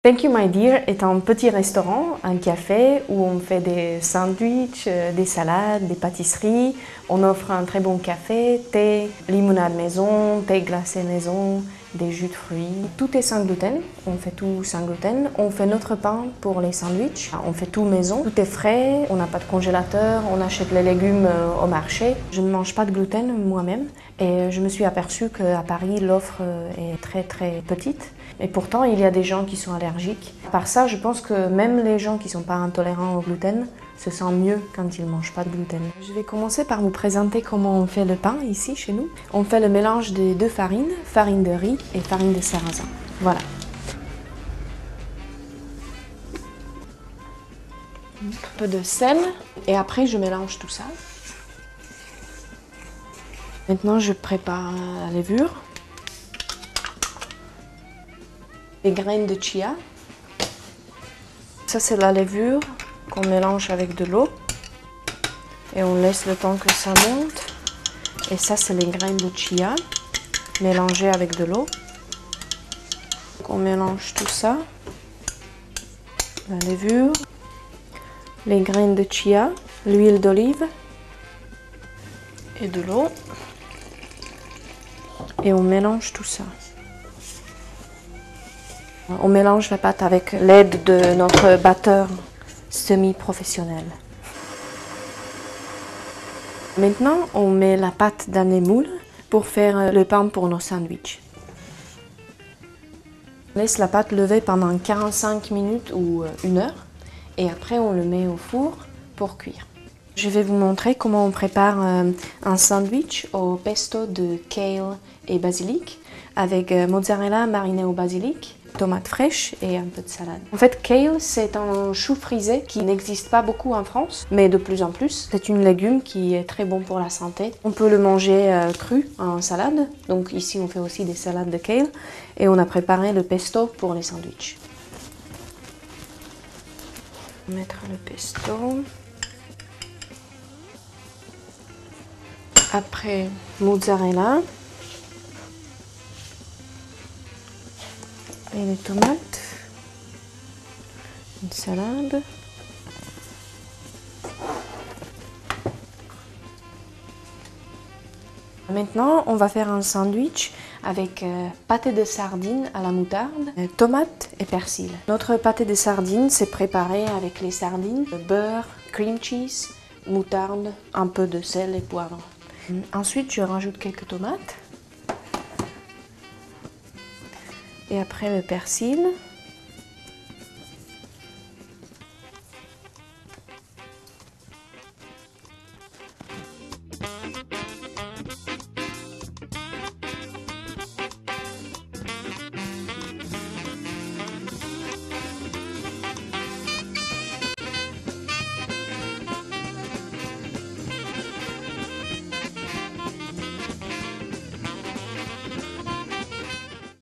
Thank You My Dear est un petit restaurant, un café où on fait des sandwichs, des salades, des pâtisseries. On offre un très bon café, thé, limonade maison, thé glacé maison, des jus de fruits. Tout est sans gluten, on fait tout sans gluten. On fait notre pain pour les sandwichs, on fait tout maison. Tout est frais, on n'a pas de congélateur, on achète les légumes au marché. Je ne mange pas de gluten moi-même et je me suis aperçue qu'à Paris, l'offre est très petite. Et pourtant, il y a des gens qui sont allergiques. Par ça, je pense que même les gens qui ne sont pas intolérants au gluten se sentent mieux quand ils ne mangent pas de gluten. Je vais commencer par vous présenter comment on fait le pain ici, chez nous. On fait le mélange des deux farines, farine de riz et farine de sarrasin. Voilà. Un peu de sel et après je mélange tout ça. Maintenant, je prépare la levure. Les graines de chia. Ça, c'est la levure qu'on mélange avec de l'eau. Et on laisse le temps que ça monte. Et ça, c'est les graines de chia mélangées avec de l'eau. On mélange tout ça. La levure, les graines de chia, l'huile d'olive et de l'eau. Et on mélange tout ça. On mélange la pâte avec l'aide de notre batteur semi-professionnel. Maintenant, on met la pâte dans les moules pour faire le pain pour nos sandwichs. On laisse la pâte lever pendant 45 minutes ou 1 heure et après on le met au four pour cuire. Je vais vous montrer comment on prépare un sandwich au pesto de kale et basilic avec mozzarella marinée au basilic, tomates fraîches et un peu de salade. En fait, kale, c'est un chou frisé qui n'existe pas beaucoup en France, mais de plus en plus. C'est une légume qui est très bon pour la santé. On peut le manger cru en salade, donc ici on fait aussi des salades de kale, et on a préparé le pesto pour les sandwichs. On va mettre le pesto. Après, mozzarella. Et les tomates, une salade, maintenant on va faire un sandwich avec pâté de sardines à la moutarde, tomates et persil. Notre pâté de sardines c'est préparé avec les sardines, beurre, cream cheese, moutarde, un peu de sel et poivre. Ensuite je rajoute quelques tomates. Et après le persil.